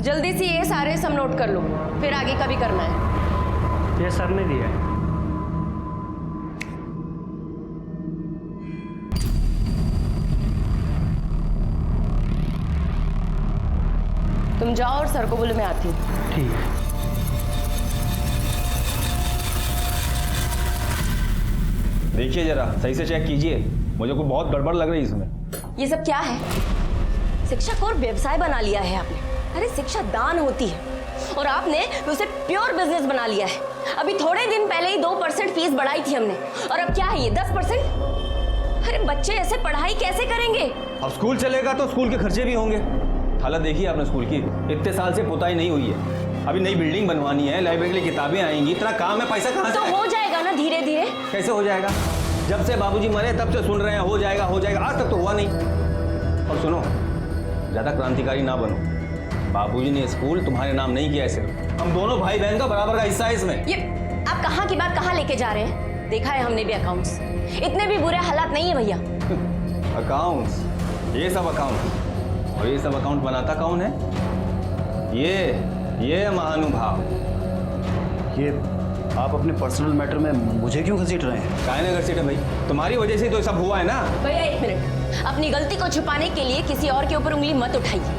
जल्दी से ये सारे सम नोट कर लो, फिर आगे का भी करना है। ये सर ने दिया है। तुम जाओ और सर को बोलो मैं आती हूँ। ठीक है। देखिए जरा सही से चेक कीजिए, मुझे कोई बहुत गड़बड़ लग रही है इसमें। ये सब क्या है? शिक्षा को व्यवसाय बना लिया है आपने। अरे शिक्षा दान होती है और आपने उसे प्योर बिजनेस बना लिया है। अभी थोड़े दिन पहले ही 2% फीस बढ़ाई थी हमने और अब क्या है ये 10%? अरे बच्चे ऐसे पढ़ाई कैसे करेंगे? अब स्कूल चलेगा तो स्कूल के खर्चे भी होंगे। हालत देखिए आपने स्कूल की, इतने साल से पुताई नहीं हुई है, अभी नई बिल्डिंग बनवानी है, लाइब्रेरी के लिए किताबें आएंगी, इतना काम है, पैसा कहाँ से? तो हो जाएगा ना धीरे धीरे। कैसे हो जाएगा? जब से बाबूजी मरे तब से सुन रहे हैं हो जाएगा हो जाएगा, आज तक तो हुआ नहीं। और सुनो, ज्यादा क्रांतिकारी ना बनो, बाबूजी ने स्कूल तुम्हारे नाम नहीं किया है, सिर्फ हम दोनों भाई बहन का बराबर का हिस्सा है इसमें। ये आप कहाँ की बात कहाँ लेके जा रहे हैं? देखा है हमने भी अकाउंट्स, इतने भी बुरे हालात नहीं है भैया। अकाउंट्स, ये सब अकाउंट, और ये सब अकाउंट बनाता कौन है? ये महानुभाव। ये आप अपने पर्सनल मैटर में मुझे क्यों घसीट रहे हैं? काहे ना घसीटे भाई, तुम्हारी वजह से तो सब हुआ है ना। भैया एक मिनट, अपनी गलती को छुपाने के लिए किसी और के ऊपर उंगली मत उठाइए।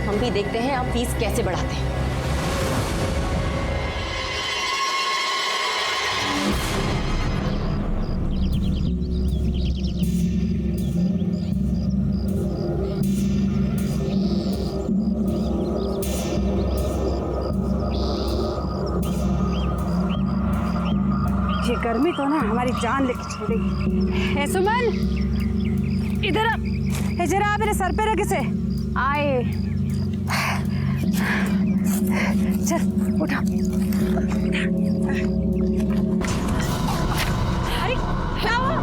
हम भी देखते हैं आप फीस कैसे बढ़ाते हैं। ये गर्मी तो ना हमारी जान लेके छोड़ेगी। सुमन, इधर आ, जरा आप मेरे सर पे रख इसे। आए, चल उठा। अरे क्या हुआ?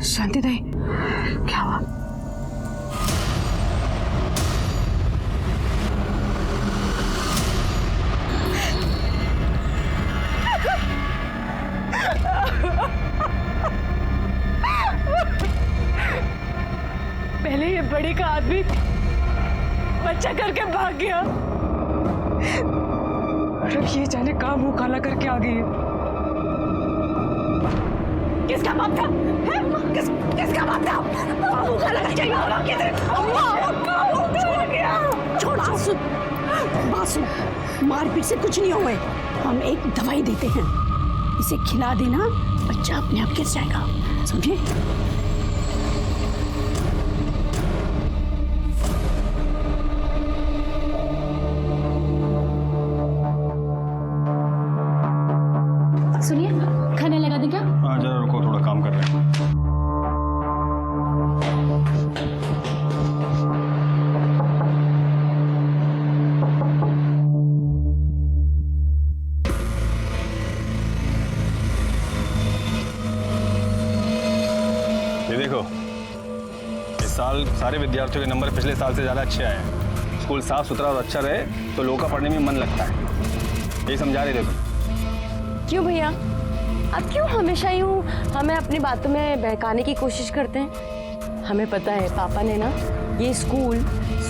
शांति दे, क्या हुआ? पहले ये बड़ी का आदमी बच्चा करके भाग गया और अब ये जाने कहाँ मुंह काला करके आ गई है। किसका बाप था? किसका बाप था? मुंह काला करके छोड़। बात सुन, मारपीट से कुछ नहीं हुआ है। हम एक दवाई देते हैं, इसे खिला देना, बच्चा अपने आप गिर जाएगा, समझे? सुनिए, खाना लगा दें क्या? हाँ जरा रुको, थोड़ा काम कर रहे हैं। ये देखो, इस साल सारे विद्यार्थियों के नंबर पिछले साल से ज़्यादा अच्छे आए हैं। स्कूल साफ सुथरा और अच्छा रहे तो लोगों का पढ़ने में मन लगता है, यही समझा रहे थे तुम। क्यों भैया, आप क्यों हमेशा यूं हमें अपनी बातों में बहकाने की कोशिश करते हैं? हमें पता है पापा ने ना ये स्कूल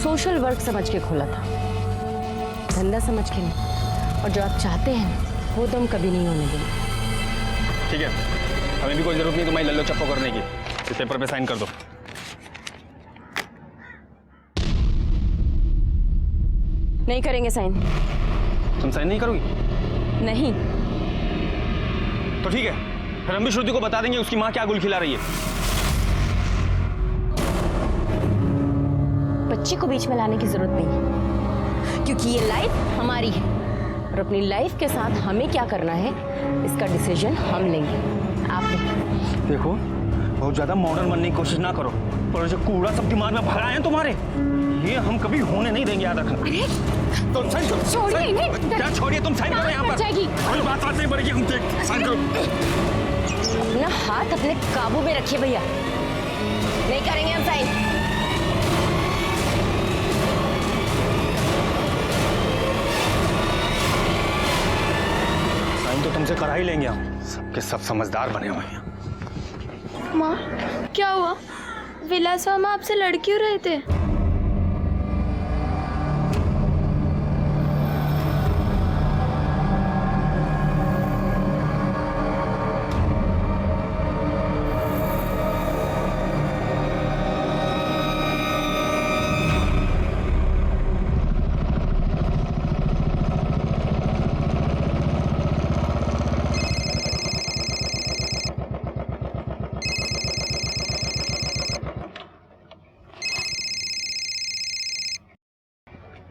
सोशल वर्क समझ के खोला था, धंधा समझ के नहीं। और जो आप चाहते हैं ना वो तो हम कभी नहीं होने देंगे। ठीक है, हमें भी कोई जरूरत नहीं तुम्हारी लल्लो चप्पो करने की। इस पेपर पे साइन कर दो। नहीं करेंगे साइन। तुम साइन नहीं करोगी? नहीं। तो ठीक है, फिर हम भी श्रुति को बता देंगे उसकी माँ क्या गुल खिला रही है। बच्चे को बीच में लाने की जरूरत नहीं है, क्योंकि ये लाइफ हमारी है और अपनी लाइफ के साथ हमें क्या करना है इसका डिसीजन हम लेंगे, आप नहीं। देखो, बहुत ज्यादा मॉडर्न बनने की कोशिश ना करो, पर जो कूड़ा सब दिमाग में भरा है तुम्हारे, ये हम कभी होने नहीं देंगे, याद रखना। तुम साइन करो। छोड़िए, नहीं। क्या छोड़िए, तुम साइन करो यहाँ पर। कोई बात नहीं पड़ेगी, हम साइन करो। अपना हाथ अपने काबू में रखिए भैया, नहीं करेंगे हम साइन। साइन तो तुमसे करा ही लेंगे हम, सबके सब समझदार बने हुए हैं। माँ क्या हुआ? विलास मामा आपसे लड़ क्यों रहे थे?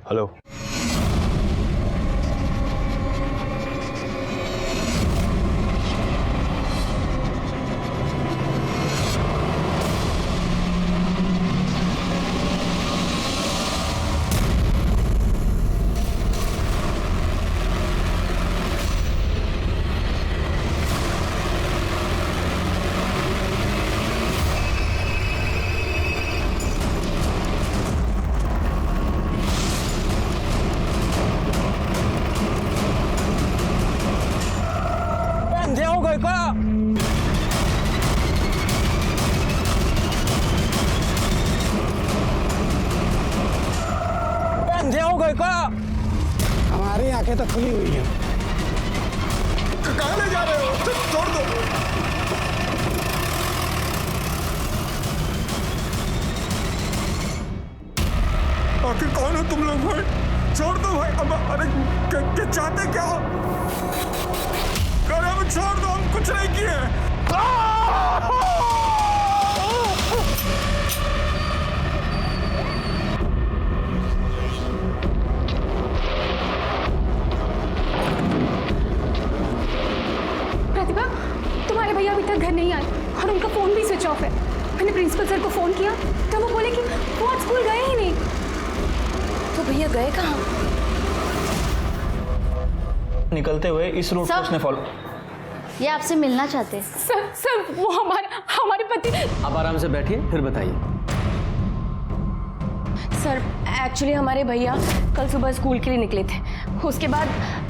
हेलो। हमारी आंखें तो खुली हुई हैं। कहाँ ले जा रहे हो? छोड़ दो। आखिर कौन हो तुम लोग भाई? छोड़ दो भाई। अब अरे क्या चाहते क्या हो? अरे अब छोड़ दो, हम कुछ नहीं किए। प्रतिभा, तुम्हारे भैया अभी तक घर नहीं आए और उनका फोन भी स्विच ऑफ है। मैंने प्रिंसिपल सर को फोन किया तो वो बोले कि वो आज स्कूल गए ही नहीं। तो भैया गए कहाँ? निकलते हुए इस रूट को उसने फॉलो। ये आपसे मिलना चाहते हैं। सर वो हमारे पति। आप आराम से बैठिए, फिर बताइए। सर एक्चुअली हमारे भैया कल सुबह स्कूल के लिए निकले थे, उसके बाद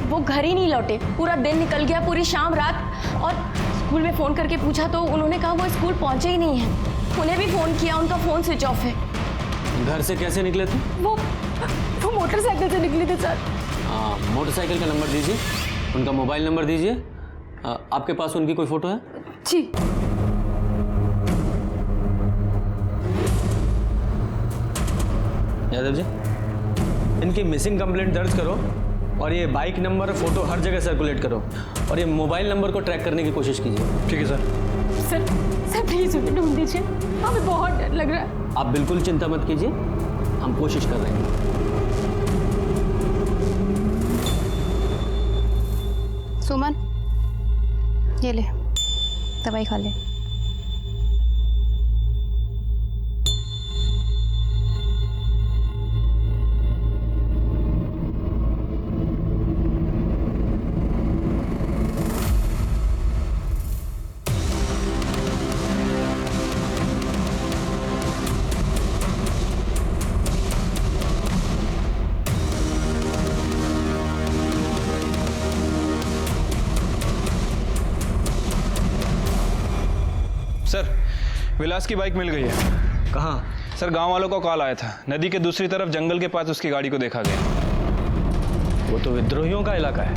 वो घर ही नहीं लौटे। पूरा दिन निकल गया, पूरी शाम रात, और स्कूल में फ़ोन करके पूछा तो उन्होंने कहा वो स्कूल पहुंचे ही नहीं हैं। उन्हें भी फ़ोन किया, उनका फ़ोन स्विच ऑफ है। घर से कैसे निकले थे? वो मोटरसाइकिल से निकले थे सर। मोटरसाइकिल का नंबर दीजिए, उनका मोबाइल नंबर दीजिए। आपके पास उनकी कोई फ़ोटो है? जी। यादव जी, इनकी मिसिंग कंप्लेंट दर्ज करो और ये बाइक नंबर फ़ोटो हर जगह सर्कुलेट करो और ये मोबाइल नंबर को ट्रैक करने की कोशिश कीजिए। ठीक है सर। सर प्लीज उन्हें ढूंढ दीजिए, हमें बहुत डर लग रहा है। आप बिल्कुल चिंता मत कीजिए, हम कोशिश कर रहे हैं। सुमन, ये ले, दवाई खा ले। सर, विलास की बाइक मिल गई है। कहाँ? सर, गांव वालों को कॉल आया था, नदी के दूसरी तरफ जंगल के पास उसकी गाड़ी को देखा गया। वो तो विद्रोहियों का इलाका है।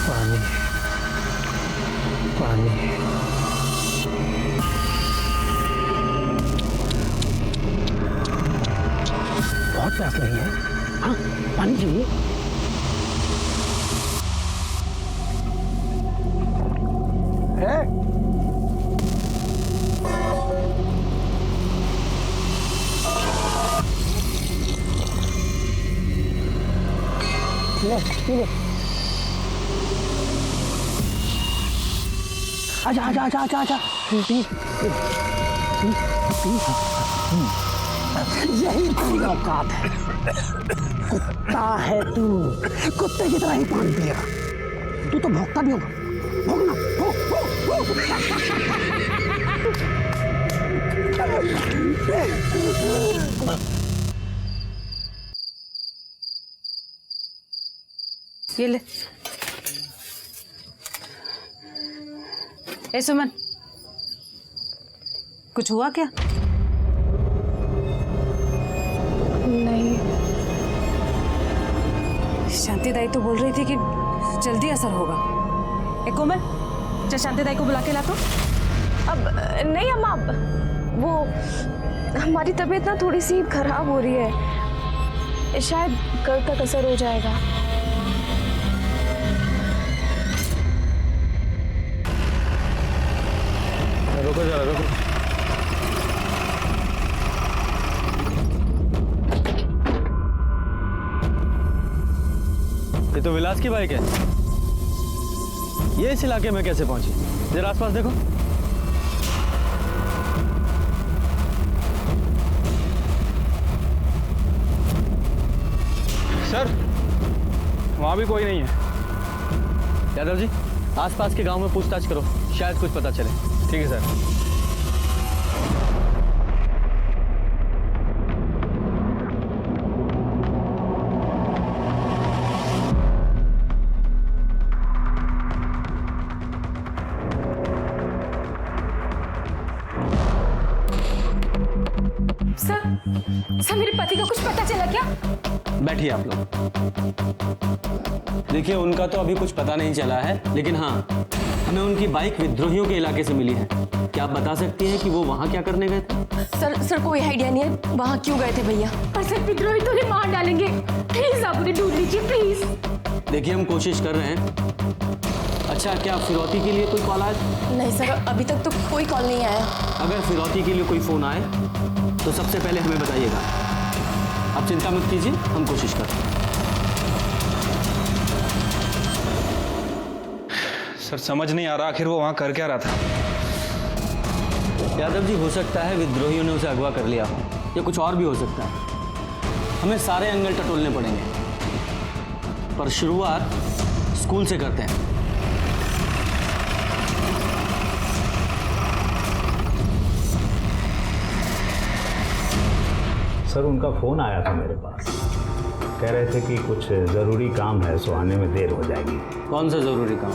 पानी पानी। बहुत प्यास लगी है। हाँ, पानी चाहिए। ले। आजा। यही तेरी औकात है। कुत्ता है तू, कुत्ते की तरह ही पानी पिएगा। तू तो भोगता भी होगा। भोगना, भोग। ये ले। ए सुमन, कुछ हुआ क्या? नहीं। शांति दाई तो बोल रही थी कि जल्दी असर होगा। ए कोमल, चल शांति दाई को बुला के ला तो। अब नहीं अम्मा, वो हमारी तबीयत ना थोड़ी सी खराब हो रही है, शायद कल तक असर हो जाएगा। रुको जरा, रुको। ये तो विलास की बाइक है। ये इस इलाके में कैसे पहुंची? जरा आसपास देखो। सर, वहाँ भी कोई नहीं है। यादव जी, आसपास के गांव में पूछताछ करो, शायद कुछ पता चले। ठीक है सर। सर मेरे पति का कुछ पता चला क्या? बैठिए आप लोग। देखिए, उनका तो अभी कुछ पता नहीं चला है, लेकिन हाँ, हमें उनकी बाइक विद्रोहियों के इलाके से मिली है। क्या आप बता सकती हैं कि वो वहाँ क्या करने गए थे? सर कोई आइडिया नहीं है वहाँ क्यों गए थे भैया। पर सर विद्रोही तो उन्हें मार डालेंगे, प्लीज आप उन्हें ढूंढ लीजिए प्लीज। देखिए, हम कोशिश कर रहे हैं। अच्छा, क्या फिरौती के लिए कोई कॉल आया? नहीं सर, अभी तक तो कोई कॉल नहीं आया। अगर फिरौती के लिए कोई फोन आए तो सबसे पहले हमें बताइएगा। आप चिंता मत कीजिए, हम कोशिश करते हैं। सर, समझ नहीं आ रहा आखिर वो वहाँ कर क्या रहा था। यादव जी, हो सकता है विद्रोहियों ने उसे अगवा कर लिया हो, या कुछ और भी हो सकता है। हमें सारे एंगल टटोलने पड़ेंगे, पर शुरुआत स्कूल से करते हैं। सर, उनका फ़ोन आया था मेरे पास। कह रहे थे कि कुछ ज़रूरी काम है, सो आने में देर हो जाएगी। कौन सा ज़रूरी काम?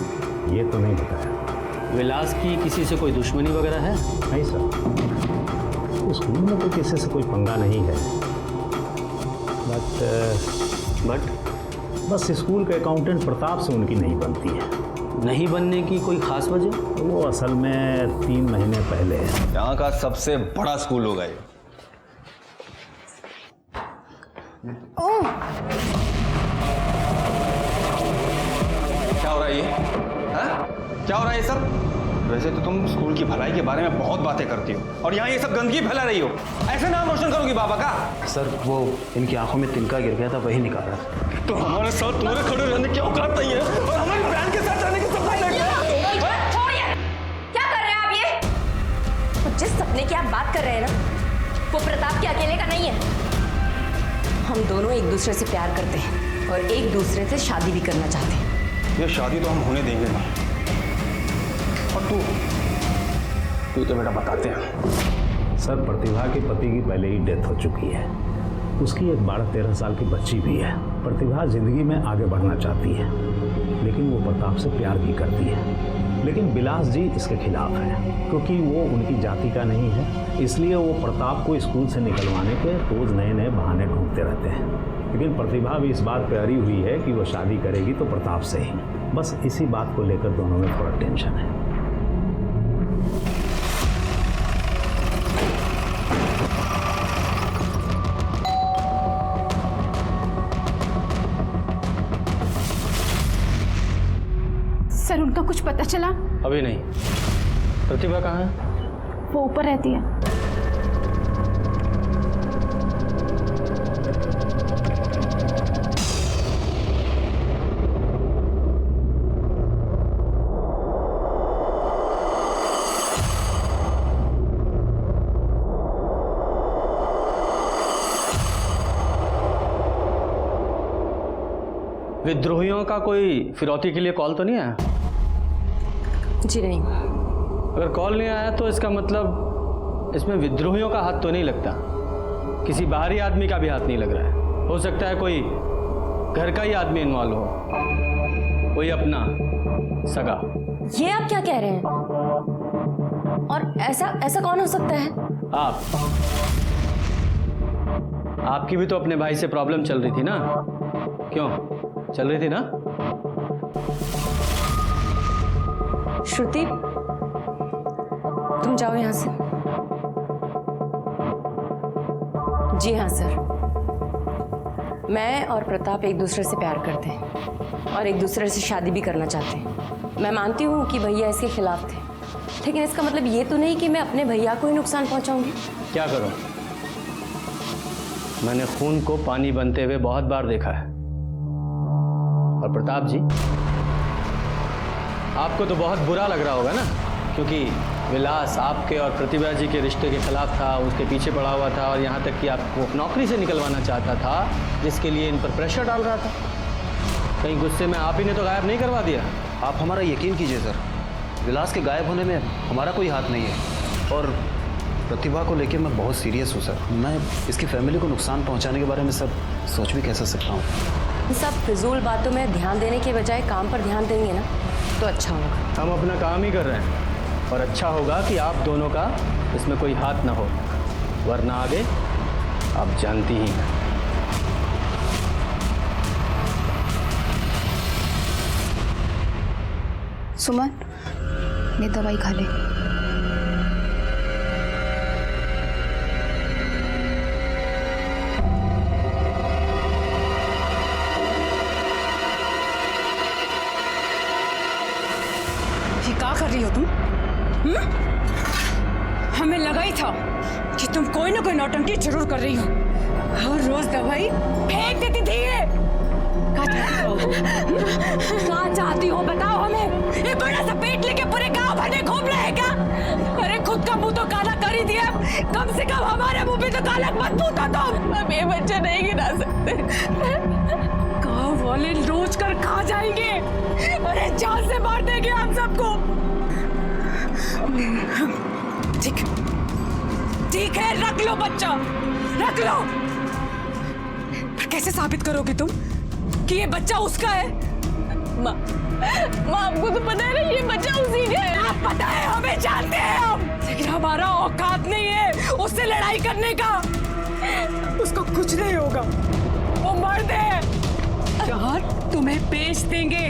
ये तो नहीं बताया। विलास की किसी से कोई दुश्मनी वगैरह है? नहीं सर, स्कूल में तो किसी से कोई पंगा नहीं है, बट बस स्कूल के अकाउंटेंट प्रताप से उनकी नहीं बनती है। नहीं बनने की कोई खास वजह? वो असल में 3 महीने पहले। यहाँ का सबसे बड़ा स्कूल होगा ये। क्या हो रहा है ये? हाँ? क्या हो रहा है ये सब? वैसे तो तुम स्कूल की भलाई के बारे में बहुत बातें करती हो, और यहाँ ये सब गंदगी फैला रही हो। ऐसे नाम रोशन करोगी बाबा का? सर, वो इनकी आंखों में तिनका गिर गया था, वही निकाला। तो हमारे साथ तुम्हारे खड़े रहने की औकात नहीं है, और हमारी बहन के साथ रहने की सपना नहीं है। छोड़िए, क्या कर रहे हैं आप ये? तो जिस सपने की आप बात कर रहे हैं ना, वो प्रताप के अकेले का नहीं है। हम दोनों एक दूसरे से प्यार करते हैं और एक दूसरे से शादी भी करना चाहते हैं। ये शादी तो हम होने देंगे नहीं। और तू तो बेटा बताते हैं। सर, प्रतिभा के पति की पहले ही डेथ हो चुकी है। उसकी एक 12-13 साल की बच्ची भी है। प्रतिभा जिंदगी में आगे बढ़ना चाहती है, लेकिन वो प्रताप से प्यार भी करती है। लेकिन विलास जी इसके खिलाफ है, क्योंकि वो उनकी जाति का नहीं है। इसलिए वो प्रताप को स्कूल से निकलवाने के रोज नए नए बहाने ढूंढते रहते हैं। लेकिन प्रतिभा भी इस बात पे अड़ी हुई है कि वो शादी करेगी तो प्रताप से ही। बस इसी बात को लेकर दोनों में थोड़ा टेंशन है। सर उनका कुछ पता चला? अभी नहीं। प्रतिभा कहाँ है? वो ऊपर रहती है। विद्रोहियों का कोई फिरौती के लिए कॉल तो नहीं आया? जी नहीं। अगर कॉल नहीं आया तो इसका मतलब इसमें विद्रोहियों का हाथ तो नहीं लगता, किसी बाहरी आदमी का भी हाथ नहीं लग रहा है। हो सकता है कोई घर का ही आदमी इन्वॉल्व हो। कोई अपना सगा। ये आप क्या कह रहे हैं? और ऐसा कौन हो सकता है? आपकी भी तो अपने भाई से प्रॉब्लम चल रही थी ना? क्यों चल रही थी ना? श्रुति, तुम जाओ यहां से। जी हाँ सर, मैं और प्रताप एक दूसरे से प्यार करते हैं और एक दूसरे से शादी भी करना चाहते हैं। मैं मानती हूँ कि भैया इसके खिलाफ थे, लेकिन इसका मतलब ये तो नहीं कि मैं अपने भैया को ही नुकसान पहुंचाऊंगी। क्या करूं? मैंने खून को पानी बनते हुए बहुत बार देखा है। और प्रताप जी, आपको तो बहुत बुरा लग रहा होगा ना, क्योंकि विलास आपके और प्रतिभा जी के रिश्ते के खिलाफ था, उसके पीछे पड़ा हुआ था और यहाँ तक कि आपको नौकरी से निकलवाना चाहता था, जिसके लिए इन पर प्रेशर डाल रहा था। कहीं गुस्से में आप ही ने तो गायब नहीं करवा दिया? आप हमारा यकीन कीजिए सर, विलास के गायब होने में हमारा कोई हाथ नहीं है। और प्रतिभा को लेकर मैं बहुत सीरियस हूँ सर। मैं इसकी फैमिली को नुकसान पहुँचाने के बारे में सर सोच भी कैसे सकता हूँ। सब फिजूल बातों में ध्यान देने के बजाय काम पर ध्यान देंगे ना तो अच्छा होगा। हम अपना काम ही कर रहे हैं और अच्छा होगा कि आप दोनों का इसमें कोई हाथ ना हो, वरना आगे आप जानती ही हैं। सुमन, ये दवाई खा ले। ये क्या कर रही हो तुम? हमें लगा ही था कि तुम कोई ना कोई नौटंकी जरूर कर रही हो। हर रोज दवाई फेंक देती थी ये। क्या चाहती हो बताओ हमें? ये बड़ा सा पेट लेके पूरे गांव भर में घूम रहे क्या? अरे खुद का मुंह तो काला कर ही दिया, कम से कम हमारे मुंह पे तो काला मत पूछो तुम। हम ये बच्चा नहीं गिरा सकते। गांव वाले रोज कर खा जाएंगे, अरे जान से मार देंगे हम सबको। ठीक है, रख लो बच्चा, रख लो। पर कैसे साबित करोगे तुम कि ये बच्चा उसका है? माँ, आपको तो पता है ना ये बच्चा उसी का है। आप पता है, हमें जानते हैं हम, लेकिन हमारा औकात नहीं है उससे लड़ाई करने का। उसको कुछ नहीं होगा, वो मर्द है। यार तुम्हें बेच देंगे,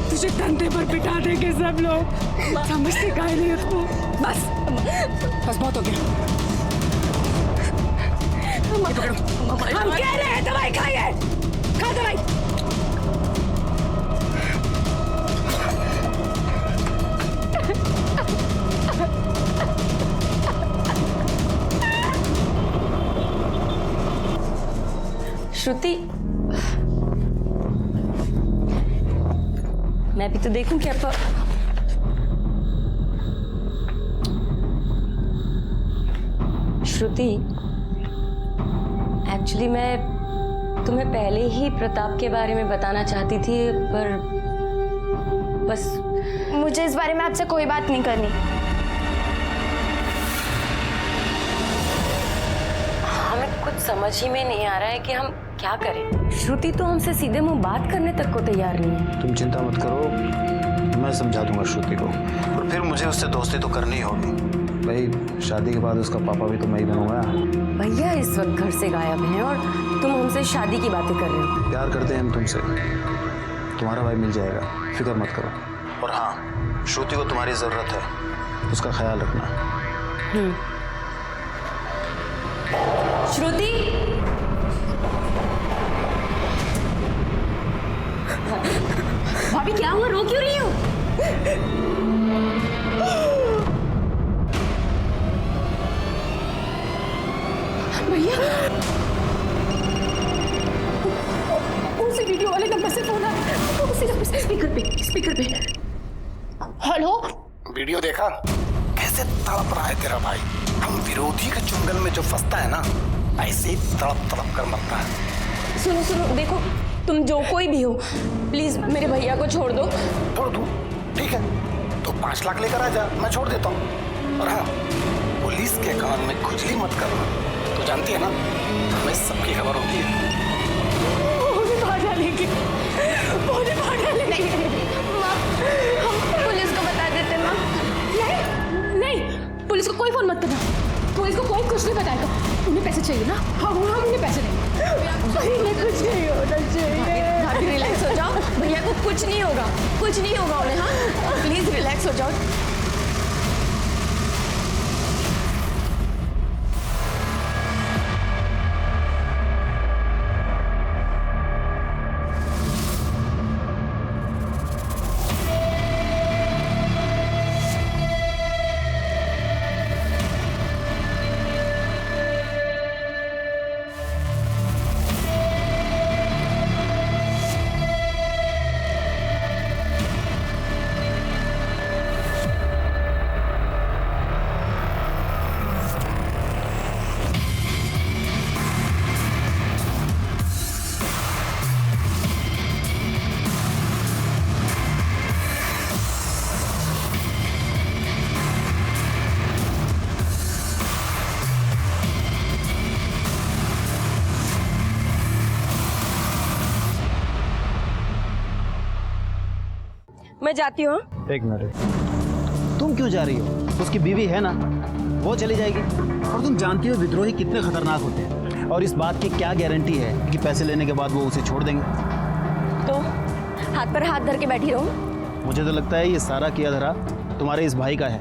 तुझे धंधे पर बिठा देंगे सब लोग। समझते काहे नहीं उसको? बस बहुत हो गया। हम कह रहे हैं दवाई खाइए, खा दवाई। श्रुति, मैं भी तो देखूं क्या श्रुति, एक्चुअली मैं तुम्हें पहले ही प्रताप के बारे में बताना चाहती थी, पर बस मुझे इस बारे में आपसे कोई बात नहीं करनी। हमें कुछ समझ ही में नहीं आ रहा है कि हम क्या करें। श्रुति तो हमसे सीधे मुंह बात करने तक को तैयार नहीं है। तुम चिंता मत करो, मैं समझा दूंगा श्रुति को, और फिर मुझे उससे दोस्ती तो करनी होगी। भाई शादी के बाद उसका पापा भी तो मैं ही बनूंगा। भैया इस वक्त घर से गायब हैं और तुम हमसे शादी की बातें कर रहे हो। प्यार करते हैं हम तुमसे, तुम्हारा भाई मिल जाएगा, फिक्र मत करो। और हाँ, श्रुति को तुम्हारी जरूरत है, उसका ख्याल रखना। श्रुति, भाभी क्या हुआ, रो क्यों रही हो? भैया, उसी वीडियो वाले नंबर से फोन आया, उसी नंबर से। स्पीकर पे। हेलो, वीडियो देखा कैसे तड़प रहा है तेरा भाई? हम विरोधी के चुंगल में जो फंसता है ना, ऐसे ही तड़प तड़प कर मरता है। सुनो, देखो, तुम जो कोई भी हो, प्लीज मेरे भैया को छोड़ दो। छोड़ दूं? ठीक है, तो 5 लाख लेकर आ जा, मैं छोड़ देता हूँ। और हाँ, पुलिस के कान में खुजली मत करना, तो जानती है ना हमें सबकी खबर होती है। वो भी भाग डालेंगे। कुछ नहीं होगा, कुछ नहीं होगा उन्हें। हाँ प्लीज रिलैक्स हो जाओ। मैं जाती हूँ। एक मिनट, तुम क्यों जा रही हो? उसकी बीवी है ना, वो चली जाएगी। और तुम जानती हो विद्रोही कितने खतरनाक होते हैं, और इस बात की क्या गारंटी है कि पैसे लेने के बाद वो उसे छोड़ देंगे? तो हाथ पर हाथ धर के बैठी रहूं? मुझे तो लगता है ये सारा किया धरा तुम्हारे इस भाई का है,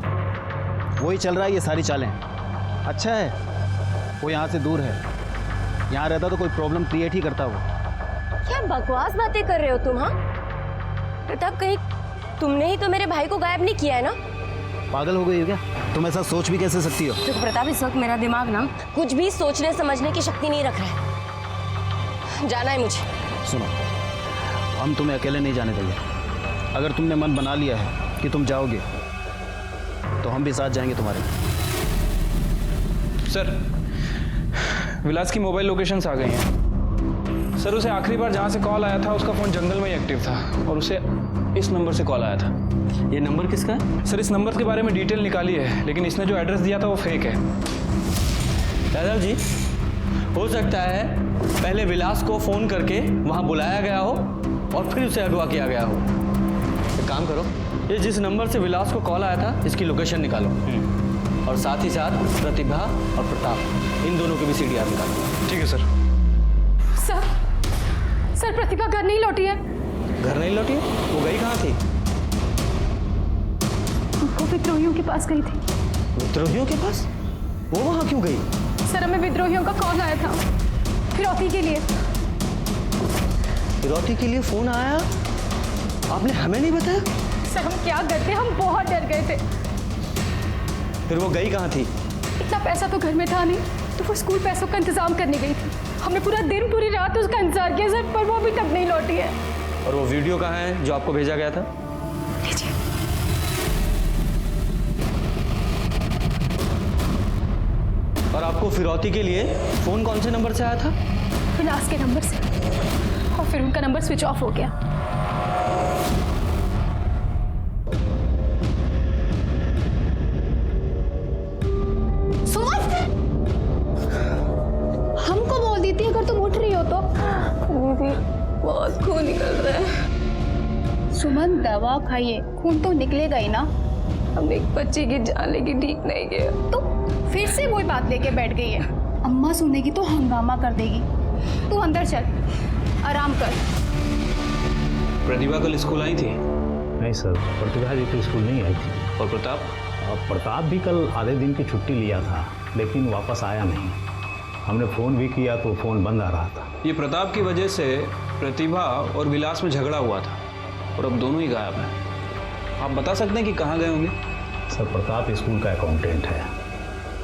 वही चल रहा है ये सारी चालें। अच्छा है वो यहाँ से दूर है, यहाँ रहता तो कोई प्रॉब्लम क्रिएट ही करता वो। क्या बकवास बातें कर रहे हो तुम? हाँ प्रताप, कहीं तुमने ही तो मेरे भाई को गायब नहीं किया है ना? पागल हो गई हो क्या तुम? ऐसा सोच भी कैसे सकती हो? तो प्रताप, इस वक्त मेरा दिमाग ना कुछ भी सोचने समझने की शक्ति नहीं रख रहा है। जाना है मुझे। सुनो, हम तुम्हें अकेले नहीं जाने देंगे। अगर तुमने मन बना लिया है कि तुम जाओगे तो हम भी साथ जाएंगे तुम्हारे। सर, विलास की मोबाइल लोकेशंस आ गई हैं। सर, उसे आखिरी बार जहाँ से कॉल आया था उसका फ़ोन जंगल में ही एक्टिव था, और उसे इस नंबर से कॉल आया था। ये नंबर किसका है? सर, इस नंबर के बारे में डिटेल निकाली है, लेकिन इसने जो एड्रेस दिया था वो फेक है। यादव जी, हो सकता है पहले विलास को फ़ोन करके वहाँ बुलाया गया हो और फिर उसे अगवा किया गया हो। एक काम करो, ये जिस नंबर से विलास को कॉल आया था इसकी लोकेशन निकालो, और साथ ही साथ प्रतिभा और प्रताप इन दोनों की भी CDR निकालो। ठीक है सर। सर प्रतिभा घर नहीं लौटी है। घर नहीं लौटी? वो गई कहाँ थी? वो विद्रोहियों के पास गई थी। विद्रोहियों के पास? वो वहाँ क्यों गई? सर, हमें विद्रोहियों का कॉल आया था फिरौती के लिए। फिरौती के लिए फोन आया? आपने हमें नहीं बताया? सर, हम क्या करते, हम बहुत डर गए थे। फिर वो गई कहाँ थी? इतना पैसा तो घर में था नहीं, तो वो स्कूल पैसों का इंतजाम करने गई थी। हमने पूरा दिन पूरी रात उसका इंतजार किया सर, पर वो अभी तक नहीं लौटी है। और वो वीडियो कहाँ है जो आपको भेजा गया था? और आपको फिरौती के लिए फोन कौन से नंबर से आया था? विलास के नंबर से, और फिर उनका नंबर स्विच ऑफ हो गया। हमको बोल दी थी अगर तुम उठ रही हो तो। दीदी, बहुत खून निकल रहा है। सुमन, दवा खाइए, खून तो निकलेगा ही ना। हम एक बच्चे की जान लेके ठीक नहीं गए। तो फिर से वही बात लेके बैठ गई है। अम्मा सुनेगी तो हंगामा कर देगी। तू अंदर चल, आराम कर। प्रतिभा कल स्कूल आई थी? नहीं सर, प्रतिभा जी तो स्कूल नहीं आई थी। और प्रताप? प्रताप भी कल आधे दिन की छुट्टी लिया था, लेकिन वापस आया नहीं। हमने फ़ोन भी किया तो फ़ोन बंद आ रहा था। ये प्रताप की वजह से प्रतिभा और विलास में झगड़ा हुआ था, और अब दोनों ही गायब हैं। आप बता सकते हैं कि कहाँ गए होंगे? सर, प्रताप स्कूल का अकाउंटेंट है,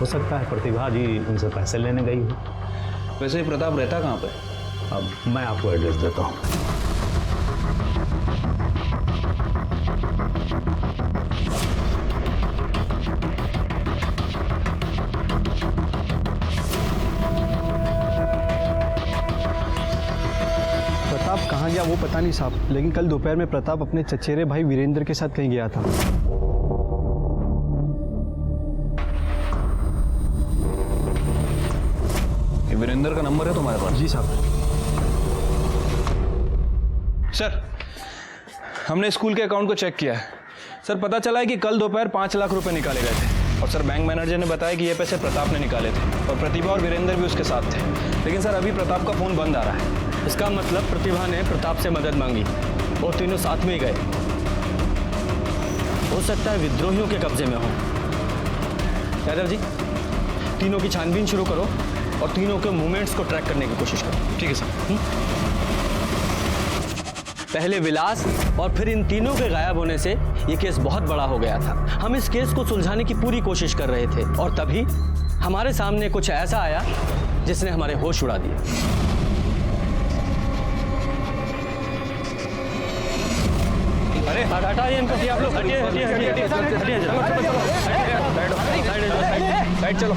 हो सकता है प्रतिभा जी उनसे पैसे लेने गई हो। वैसे ही प्रताप रहता कहाँ पे? अब मैं आपको एड्रेस देता हूँ। प्रताप कहाँ गया वो पता नहीं साहब, लेकिन कल दोपहर में प्रताप अपने चचेरे भाई वीरेंद्र के साथ कहीं गया था। ये वीरेंद्र का नंबर है तुम्हारे पास? जी साहब। सर, हमने स्कूल के अकाउंट को चेक किया है सर। पता चला है कि कल दोपहर 5 लाख रुपए निकाले गए थे, और सर बैंक मैनेजर ने बताया कि ये पैसे प्रताप ने निकाले थे, और प्रतिभा और वीरेंद्र भी उसके साथ थे। लेकिन सर, अभी प्रताप का फ़ोन बंद आ रहा है। इसका मतलब प्रतिभा ने प्रताप से मदद मांगी। वो तीनों साथ में ही गए। हो सकता है विद्रोहियों के कब्जे में हो। यादव जी, तीनों की छानबीन शुरू करो और तीनों के मूवमेंट्स को ट्रैक करने की कोशिश करो। ठीक है सर। पहले विलास और फिर इन तीनों के गायब होने से ये केस बहुत बड़ा हो गया था। हम इस केस को सुलझाने की पूरी कोशिश कर रहे थे और तभी हमारे सामने कुछ ऐसा आया जिसने हमारे होश उड़ा दिए। अरे हटाइए इनको, आप लोग हटिए हटिए हटिए हटिए साइड चलो।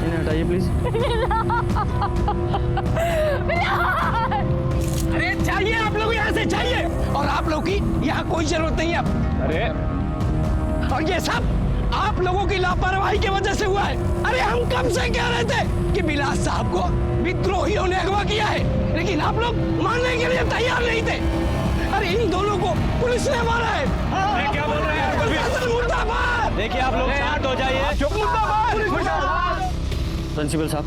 इन्हें हटाइए प्लीज। अरे चाहिए आप लोग यहाँ से, चाहिए। और आप लोग की यहाँ कोई जरूरत नहीं है। अरे और ये सब आप लोगों की लापरवाही की वजह से हुआ है। अरे हम कब से कह रहे थे कि विलास साहब को विद्रोहियों ने अगवा किया है, लेकिन आप लोग मानने के लिए तैयार नहीं थे। अरे इन दोनों को पुलिस ने मारा है। क्या बोल रहे हैं? मुर्दाबाद। देखिए आप लोग शांत हो जाइए। प्रिंसिपल साहब,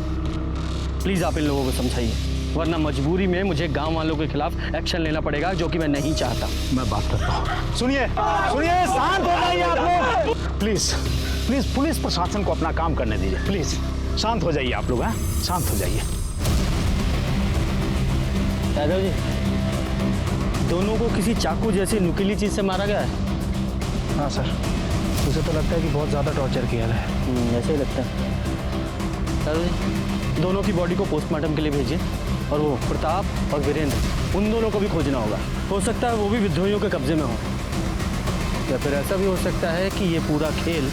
प्लीज आप इन लोगों को समझाइए, वरना मजबूरी में मुझे गांव वालों के खिलाफ एक्शन लेना पड़ेगा, जो कि मैं नहीं चाहता। मैं बात करता हूँ। सुनिए सुनिए, शांत हो जाइए आप लोग। प्लीज प्लीज पुलिस प्रशासन को अपना काम करने दीजिए। प्लीज शांत हो जाइए आप लोग। हैं, शांत हो जाइए। यादव जी, दोनों को किसी चाकू जैसी नुकीली चीज से मारा गया है? हाँ सर, मुझे तो लगता है कि बहुत ज़्यादा टॉर्चर किया है। ऐसे ही लगता है। यादव जी, दोनों की बॉडी को पोस्टमार्टम के लिए भेजिए और वो प्रताप और वीरेंद्र, उन दोनों को भी खोजना होगा। हो सकता है वो भी विद्रोहियों के कब्जे में हो, या फिर ऐसा भी हो सकता है कि ये पूरा खेल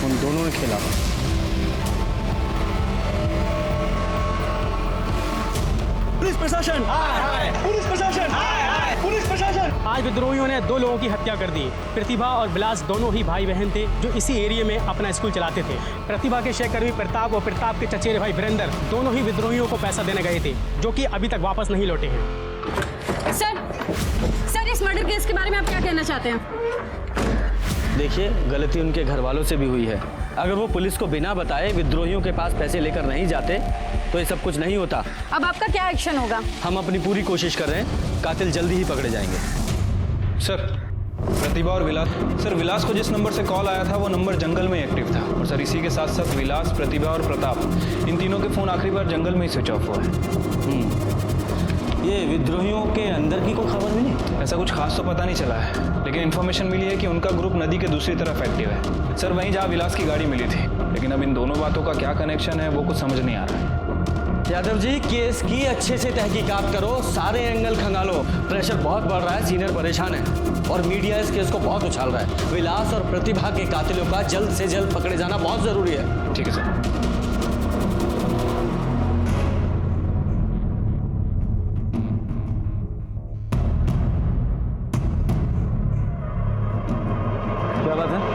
उन दोनों ने खेला हो। पुलिस प्रशासन, पुलिस प्रशासन, पुलिस प्रशासन। आज विद्रोहियों ने 2 लोगों की हत्या कर दी। प्रतिभा और विलास दोनों ही भाई बहन थे जो इसी एरिया में अपना स्कूल चलाते थे। प्रतिभा के सहकर्मी प्रताप और प्रताप के चचेरे भाई वीरेंद्र दोनों ही विद्रोहियों को पैसा देने गए थे, जो कि अभी तक वापस नहीं लौटे हैं। सर इस मर्डर केस के बारे में आप क्या कहना चाहते हैं? देखिए, गलती उनके घर वालों से भी हुई है। अगर वो पुलिस को बिना बताए विद्रोहियों के पास पैसे लेकर नहीं जाते तो ये सब कुछ नहीं होता। अब आपका क्या एक्शन होगा? हम अपनी पूरी कोशिश कर रहे हैं, कातिल जल्दी ही पकड़े जाएंगे। सर, प्रतिभा और विलास, सर विलास को जिस नंबर से कॉल आया था वो नंबर जंगल में एक्टिव था, और सर इसी के साथ साथ विलास, प्रतिभा और प्रताप, इन तीनों के फ़ोन आखिरी बार जंगल में ही स्विच ऑफ हुआ है। ये विद्रोहियों के अंदर की कोई खबर मिली? ऐसा कुछ खास तो पता नहीं चला है, लेकिन इन्फॉर्मेशन मिली है कि उनका ग्रुप नदी के दूसरी तरफ एक्टिव है। सर वहीं जहाँ विलास की गाड़ी मिली थी, लेकिन अब इन दोनों बातों का क्या कनेक्शन है वो कुछ समझ नहीं आ रहा है। यादव जी, केस की अच्छे से तहकीकात करो, सारे एंगल खंगालो। प्रेशर बहुत बढ़ रहा है, सीनियर परेशान है और मीडिया इस केस को बहुत उछाल रहा है। विलास और प्रतिभा के कातिलों का जल्द से जल्द पकड़े जाना बहुत जरूरी है। ठीक है सर। क्या बात है?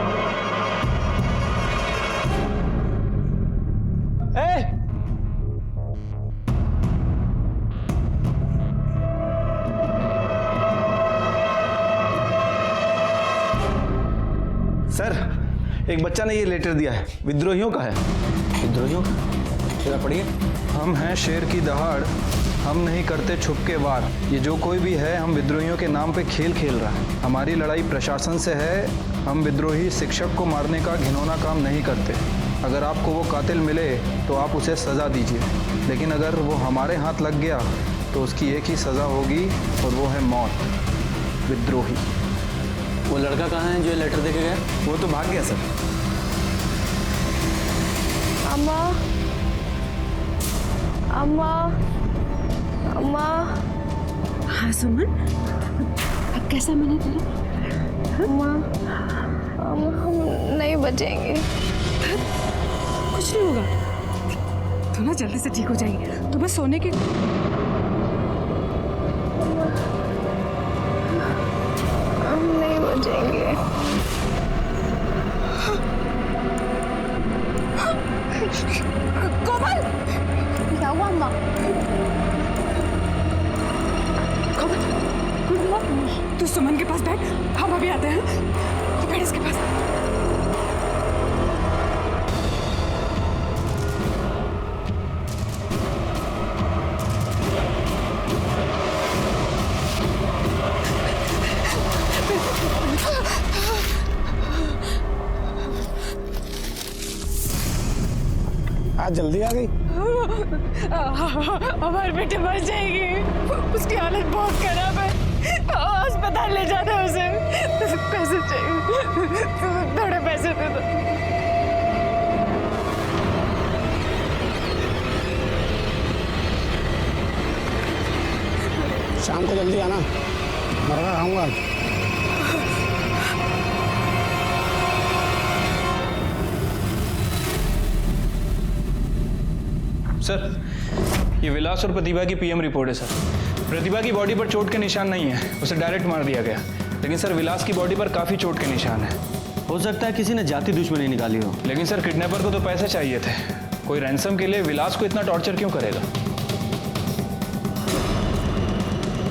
सर, एक बच्चा ने ये लेटर दिया है, विद्रोहियों का है। विद्रोहियों? जरा पढ़िए। हम हैं शेर की दहाड़, हम नहीं करते छुप के वार। ये जो कोई भी है हम विद्रोहियों के नाम पे खेल खेल रहा है। हमारी लड़ाई प्रशासन से है, हम विद्रोही शिक्षक को मारने का घिनौना काम नहीं करते। अगर आपको वो कातिल मिले तो आप उसे सज़ा दीजिए, लेकिन अगर वो हमारे हाथ लग गया तो उसकी एक ही सज़ा होगी और वो है मौत। विद्रोही। वो लड़का कहाँ है जो ये लेटर देके गया? वो तो भाग गया सर। अम्मा, अम्मा, अम्मा। हाँ सुमन, अब कैसा मना तेरा? अम्मा, अम्मा हम नहीं बचेंगे। कुछ नहीं होगा, तो ना जल्दी से ठीक हो जाएगी। तो बस सोने के हम नहीं बचेंगे। कोमल, क्या हुआ अम्मा? कोमल, तू सुमन के पास बैठ, हम अभी आते हैं। तू बैठ इसके पास। आज जल्दी आ गई। हमारे बेटे मर जाएगी, उसकी हालत बहुत खराब है, अस्पताल ले जाना है उसे। पैसे चाहिए, थोड़े पैसे दे दो। शाम को जल्दी आना, मरना खाऊंगा आज। सर, ये विलास और प्रतिभा की पीएम रिपोर्ट है सर। प्रतिभा की बॉडी पर चोट के निशान नहीं है, उसे डायरेक्ट मार दिया गया। लेकिन सर विलास की बॉडी पर काफ़ी चोट के निशान है। हो सकता है किसी ने जाति दुश्मनी निकाली हो। लेकिन सर किडनैपर को तो पैसे चाहिए थे, कोई रैंसम के लिए विलास को इतना टॉर्चर क्यों करेगा?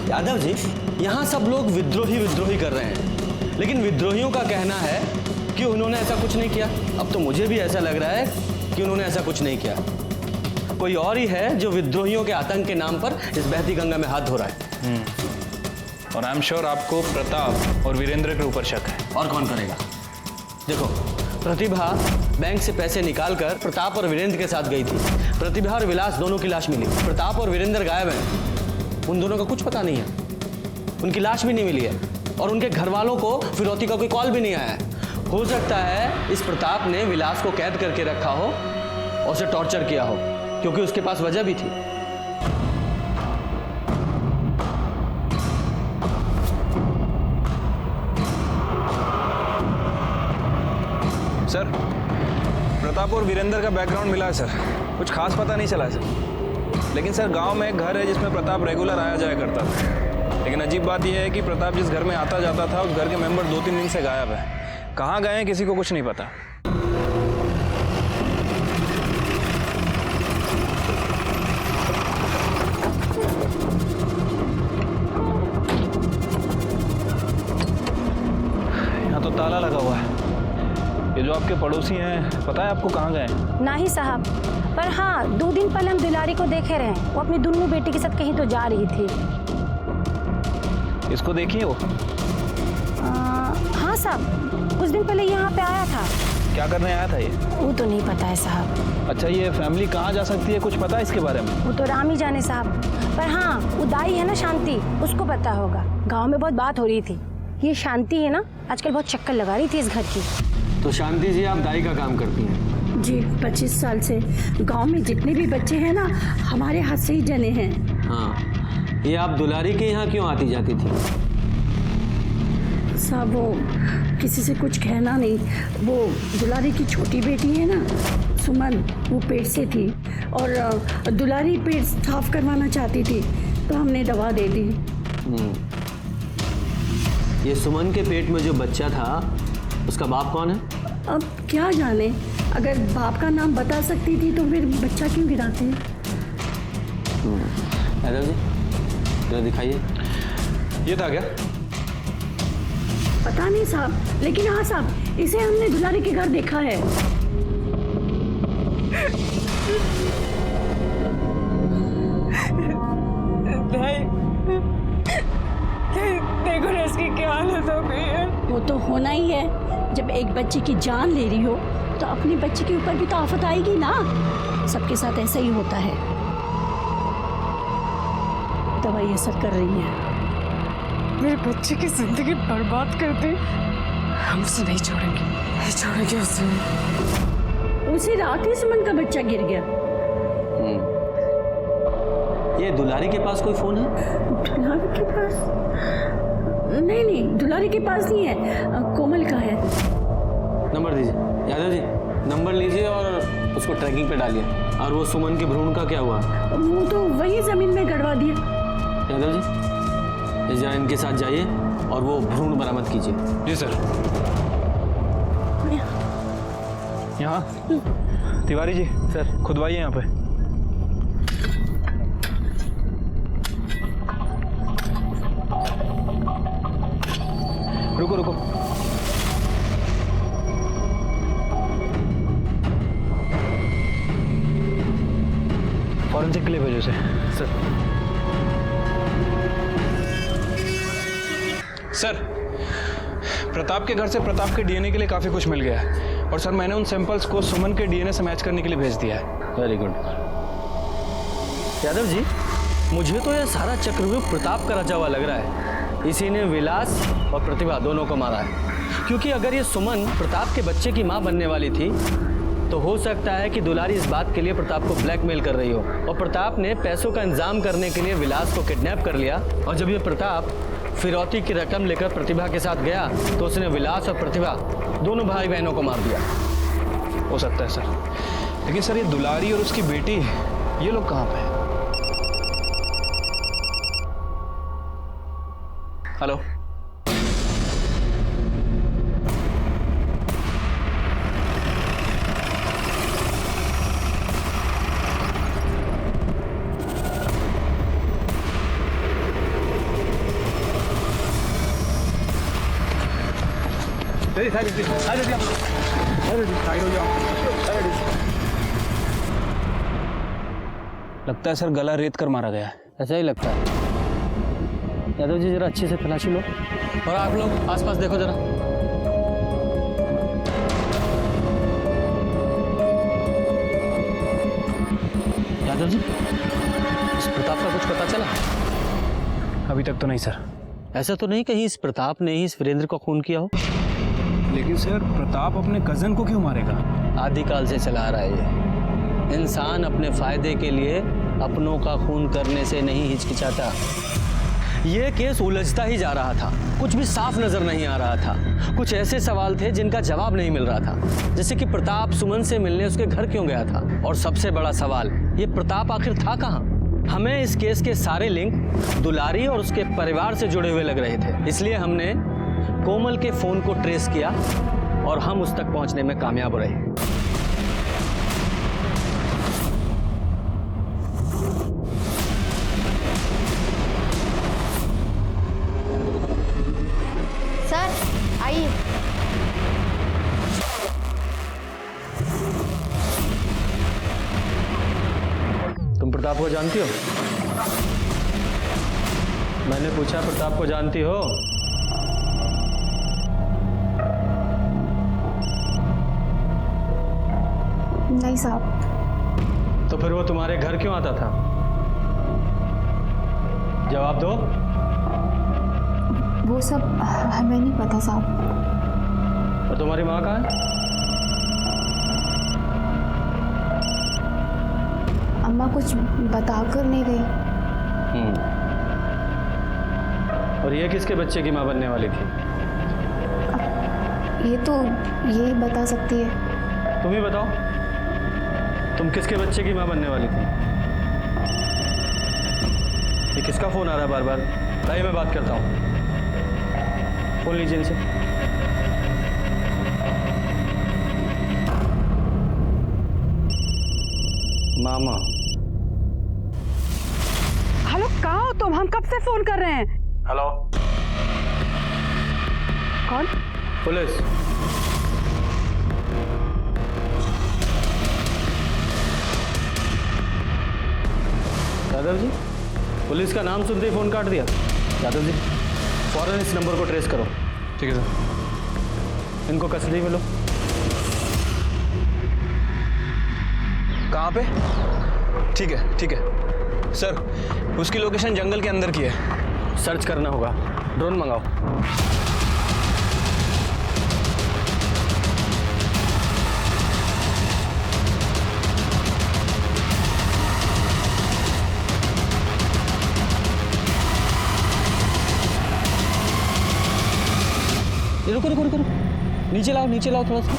यादव जी, यहाँ सब लोग विद्रोही कर रहे हैं, लेकिन विद्रोहियों का कहना है कि उन्होंने ऐसा कुछ नहीं किया। अब तो मुझे भी ऐसा लग रहा है कि उन्होंने ऐसा कुछ नहीं किया। कोई और ही है जो विद्रोहियों के आतंक के नाम पर इस बहती गंगा में हाथ धो रहा है। और आई एम श्योर आपको प्रताप और वीरेंद्र के ऊपर शक है। और कौन करेगा? देखो, प्रतिभा बैंक से पैसे निकालकर प्रताप और वीरेंद्र के साथ गई थी। प्रतिभा और विलास दोनों की लाश मिली। प्रताप और वीरेंद्र गायब हैं, उन दोनों का कुछ पता नहीं है। उनकी लाश भी नहीं मिली है और उनके घर वालों को फिरौती का कोई कॉल भी नहीं आया है। हो सकता है इस प्रताप ने विलास को कैद करके रखा हो और उसे टॉर्चर किया हो, क्योंकि उसके पास वजह भी थी। सर, प्रताप और वीरेंद्र का बैकग्राउंड मिला है सर, कुछ खास पता नहीं चला है सर। लेकिन सर गांव में एक घर है जिसमें प्रताप रेगुलर आया जाया करता था। लेकिन अजीब बात यह है कि प्रताप जिस घर में आता जाता था उस घर के मेंबर 2-3 दिन से गायब है। कहाँ गए हैं किसी को कुछ नहीं पता। यहाँ तो ताला लगा हुआ है। ये जो आपके पड़ोसी हैं, पता है आपको कहाँ गए हैं? नहीं साहब, पर हाँ 2 दिन पहले हम दुलारी को देखे रहे। वो अपनी दुन्नू बेटी के साथ कहीं तो जा रही थी। इसको देखिए वो। हाँ साहब, कुछ दिन पहले यहाँ पे आया था। क्या करने आया था ये? वो तो नहीं पता है साहब। अच्छा, ये फैमिली कहाँ जा सकती है, कुछ पता है इसके बारे में? वो तो राम ही जाने साहब, पर हाँ वो दाई है ना शांति, उसको पता होगा। गाँव में बहुत बात हो रही थी। ये शांति है ना, आजकल बहुत चक्कर लगा रही थी इस घर की। तो शांति जी, आप दाई का काम करती हैं? जी, 25 साल से गांव में जितने भी बच्चे हैं ना, हमारे हाथ से ही जने हैं। हाँ, ये आप दुलारी के यहाँ क्यों आती जाती थी? साहब वो किसी से कुछ कहना नहीं। वो दुलारी की छोटी बेटी है ना सुमन, वो पेट से थी और दुलारी पेट साफ करवाना चाहती थी, तो हमने दवा दे दी। ये सुमन के पेट में जो बच्चा था, उसका बाप कौन है? अब क्या जाने, अगर बाप का नाम बता सकती थी तो फिर बच्चा क्यों गिराते हैं? यादव जी, जरा दिखाइए। ये था क्या? पता नहीं साहब, लेकिन हाँ साहब, इसे हमने दुलारी के घर देखा है। देखो ना इसकी क्या हालत हो गई है। वो तो होना ही है, जब एक बच्चे की जान ले रही हो तो अपने बच्चे के ऊपर भी तो आफत आएगी ना। सबके साथ ऐसा ही होता है। दवाई असर कर रही है। मेरे बच्चे की जिंदगी बर्बाद कर दी, हम उसे नहीं छोड़ेंगे, नहीं छोड़ेंगे उसे। उसी रात ही सुमन का बच्चा गिर गया। ये दुलारी के पास कोई फोन है? दुलारी के पास? नहीं, दुलारी के पास नहीं है, कोमल का है। नंबर दीजिए। यादव जी, नंबर लीजिए और उसको ट्रैकिंग पे डालिए। और वो सुमन के भ्रूण का क्या हुआ? वो तो वही जमीन में गड़वा दिया। यादव जी, जरा इनके साथ जाइए और वो भ्रूण बरामद कीजिए। जी सर। यहाँ तिवारी जी सर खुदवाइए यहाँ पे। रुको रुको, फॉरेंसिक के लिए भेजो उसे। सर प्रताप के घर से प्रताप के डीएनए के लिए काफ़ी कुछ मिल गया है और सर मैंने उन सैंपल्स को सुमन के डीएनए से मैच करने के लिए भेज दिया है। Very good. यादव जी, मुझे तो यह सारा चक्रव्यूह प्रताप का रचा हुआ लग रहा है। इसी ने विलास और प्रतिभा दोनों को मारा है, क्योंकि अगर ये सुमन प्रताप के बच्चे की माँ बनने वाली थी तो हो सकता है कि दुलारी इस बात के लिए प्रताप को ब्लैकमेल कर रही हो और प्रताप ने पैसों का इंतजाम करने के लिए विलास को किडनैप कर लिया। और जब ये प्रताप फिरौती की रकम लेकर प्रतिभा के साथ गया तो उसने विलास और प्रतिभा दोनों भाई बहनों को मार दिया। हो सकता है सर, लेकिन सर ये दुलारी और उसकी बेटी ये लोग कहाँ पे हैं? हेलो, लगता है सर गला रेत कर मारा गया है। ऐसा ही लगता है। यादव जी जरा अच्छे से तलाशी लो और आप लोग आसपास देखो जरा। यादव जी, इस प्रताप का कुछ पता चला? अभी तक तो नहीं सर। ऐसा तो नहीं कहीं इस प्रताप ने ही इस वीरेंद्र को खून किया हो? लेकिन सर प्रताप अपने कजन को क्यों मारेगा? आदिकाल से चला आ रहा है ये। इंसान अपने फायदे के लिए अपनों का खून करने से नहीं हिचकिचाता। ये केस उलझता ही जा रहा था, कुछ भी साफ नजर नहीं आ रहा था। कुछ ऐसे सवाल थे जिनका जवाब नहीं मिल रहा था, जैसे कि प्रताप सुमन से मिलने उसके घर क्यों गया था, और सबसे बड़ा सवाल ये प्रताप आखिर था कहाँ। हमें इस केस के सारे लिंक दुलारी और उसके परिवार से जुड़े हुए लग रहे थे, इसलिए हमने कोमल के फोन को ट्रेस किया और हम उस तक पहुंचने में कामयाब रहे। सर आइए। तुम प्रताप को जानती हो? मैंने पूछा प्रताप को जानती हो? नहीं साहब। तो फिर वो तुम्हारे घर क्यों आता था? जवाब दो। वो सब हमें नहीं पता साहब। और तुम्हारी माँ कहाँ है? अम्मा कुछ बताकर नहीं गई। और ये किसके बच्चे की माँ बनने वाली थी? ये तो यही बता सकती है। तुम ही बताओ, तुम किसके बच्चे की माँ बनने वाली थी? ये किसका फोन आ रहा है बार बार? भाई मैं बात करता हूँ, फोन लीजिए इनसे। मामा। हेलो, कहाँ हो तुम? हम कब से फोन कर रहे हैं। हेलो, कौन? पुलिस। यादव जी, पुलिस का नाम सुनते ही फोन काट दिया। यादव जी, फौरन इस नंबर को ट्रेस करो। ठीक है सर। इनको कस्टडी में लो। कहाँ पे? ठीक है सर, उसकी लोकेशन जंगल के अंदर की है। सर्च करना होगा, ड्रोन मंगाओ। रुको रुको रुको, नीचे लाओ थोड़ा सा।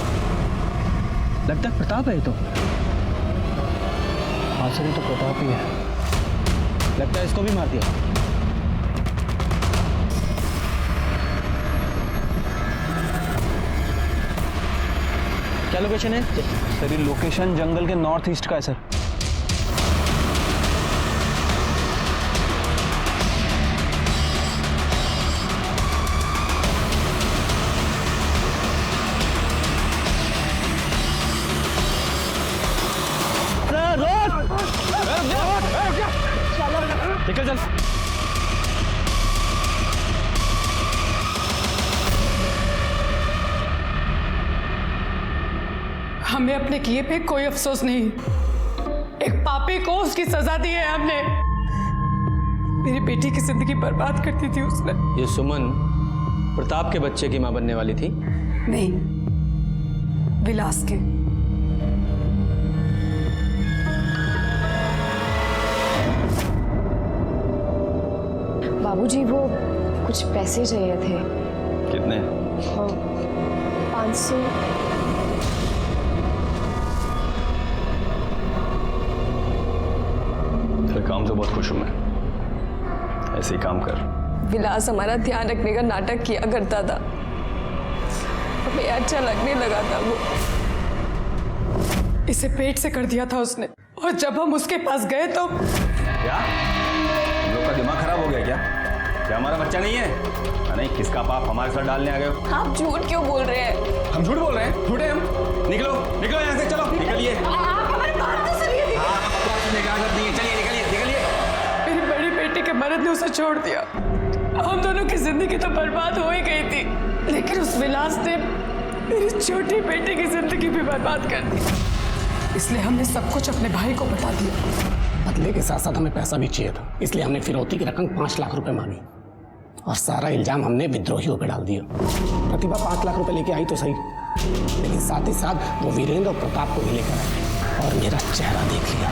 लगता है प्रताप है ये तो। हाँ सर, ये तो प्रताप ही है। लगता है इसको भी मार दिया। क्या लोकेशन है? सर ये लोकेशन जंगल के नॉर्थ ईस्ट का है सर। निकल चल। हमें अपने किए पे कोई अफसोस नहीं। एक पापी को उसकी सजा दी है हमने। मेरी बेटी की जिंदगी बर्बाद करती थी उसने। ये सुमन प्रताप के बच्चे की मां बनने वाली थी? नहीं, विलास के। बाबूजी वो कुछ पैसे चाहिए थे। कितने? 500। तेरे काम से बहुत खुश हूं मैं। ऐसे ही काम कर। विलास हमारा ध्यान रखने का नाटक किया करता था, हमें अच्छा लगने लगा था वो। इसे पेट से कर दिया था उसने, और जब हम उसके पास गए तो क्या लोग का दिमाग खराब हो गया क्या हमारा बच्चा नहीं है? नहीं, किसका पाप हमारे साथ डालने आ गए हो? आप झूठ क्यों बोल रहे हैं? हम झूठ बोल रहे हैं? झूठे हम? निकलो निकलो यहाँ से, चलो निकलिए। आप हमारी बात तो सुनिए। चलिए निकलिए निकलिए। मेरी बड़ी बेटी के मर्द ने उसे छोड़ दिया। हम दोनों की जिंदगी तो बर्बाद हो ही गई थी, लेकिन उस विलास ने मेरी छोटी बेटी की जिंदगी भी बर्बाद कर दी। इसलिए हमने सब कुछ अपने भाई को बता दिया। बदले के साथ साथ हमें पैसा भी चाहिए था, इसलिए हमने फिरौती की रकम 5 लाख रुपए मांगी और सारा इल्जाम हमने विद्रोहियों पे डाल दिया। प्रतिभा 5 लाख रुपए लेके आई तो सही, लेकिन साथ ही साथ वो वीरेंद्र और प्रताप को भी लेकर आई और मेरा चेहरा देख लिया।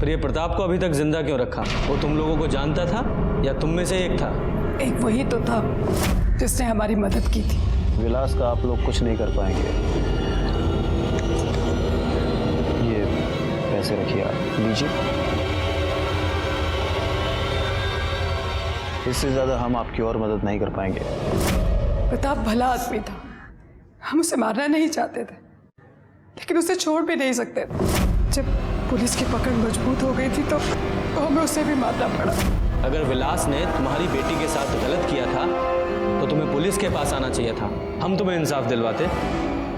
पर ये प्रताप को अभी तक जिंदा क्यों रखा? वो तुम लोगों को जानता था या तुम में से एक था? एक वही तो था जिसने हमारी मदद की थी। विलास का आप लोग कुछ नहीं कर पाएंगे। ये पैसे रखिए, आप लीजिए। इससे ज्यादा हम आपकी और मदद नहीं कर पाएंगे। प्रताप भला आदमी था, हम उसे मारना नहीं चाहते थे, लेकिन उसे छोड़ भी नहीं सकते थे। जब पुलिस की पकड़ मजबूत हो गई थी तो हमें उसे भी मारना पड़ा। अगर विलास ने तुम्हारी बेटी के साथ गलत किया था तो तुम्हें पुलिस के पास आना चाहिए था, हम तुम्हें इंसाफ दिलवाते।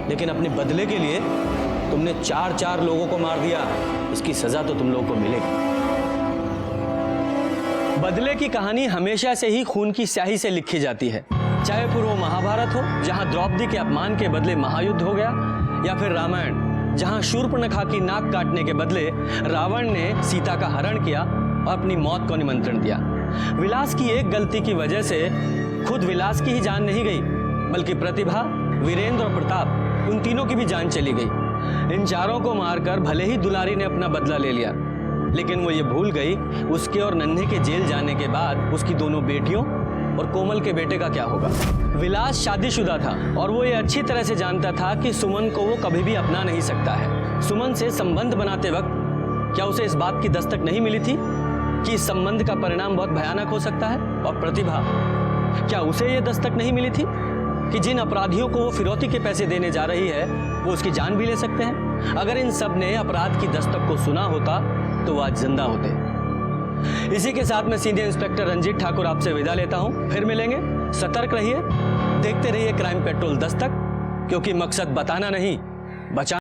लेकिन अपने बदले के लिए तुमने 4 लोगों को मार दिया। इसकी सजा तो तुम लोगों को मिलेगी। बदले की कहानी हमेशा से ही खून की स्याही से लिखी जाती है, चाहे फिर वो महाभारत हो जहां द्रौपदी के अपमान के बदले महायुद्ध हो गया, या फिर रामायण जहां शूर्पणखा की नाक काटने के बदले रावण ने सीता का हरण किया और अपनी मौत को निमंत्रण दिया। विलास की एक गलती की वजह से खुद विलास की ही जान नहीं गई, बल्कि प्रतिभा, वीरेंद्र और प्रताप, उन तीनों की भी जान चली गई। इन चारों को मारकर भले ही दुलारी ने अपना बदला ले लिया, लेकिन वो ये भूल गई उसके और नन्हे के जेल जाने के बाद उसकी दोनों बेटियों और कोमल के बेटे का क्या होगा। विलास शादीशुदा था और वो ये अच्छी तरह से जानता था कि सुमन को वो कभी भी अपना नहीं सकता है। सुमन से संबंध बनाते वक्त क्या उसे इस बात की दस्तक नहीं मिली थी कि इस संबंध का परिणाम बहुत भयानक हो सकता है? और प्रतिभा, क्या उसे ये दस्तक नहीं मिली थी कि जिन अपराधियों को वो फिरौती के पैसे देने जा रही है वो उसकी जान भी ले सकते हैं? अगर इन सब ने अपराध की दस्तक को सुना होता तो वो आज जिंदा होते। इसी के साथ मैं सीनियर इंस्पेक्टर रंजीत ठाकुर आपसे विदा लेता हूं। फिर मिलेंगे। सतर्क रहिए, देखते रहिए क्राइम पेट्रोल दस्तक, क्योंकि मकसद बताना नहीं, बचाना।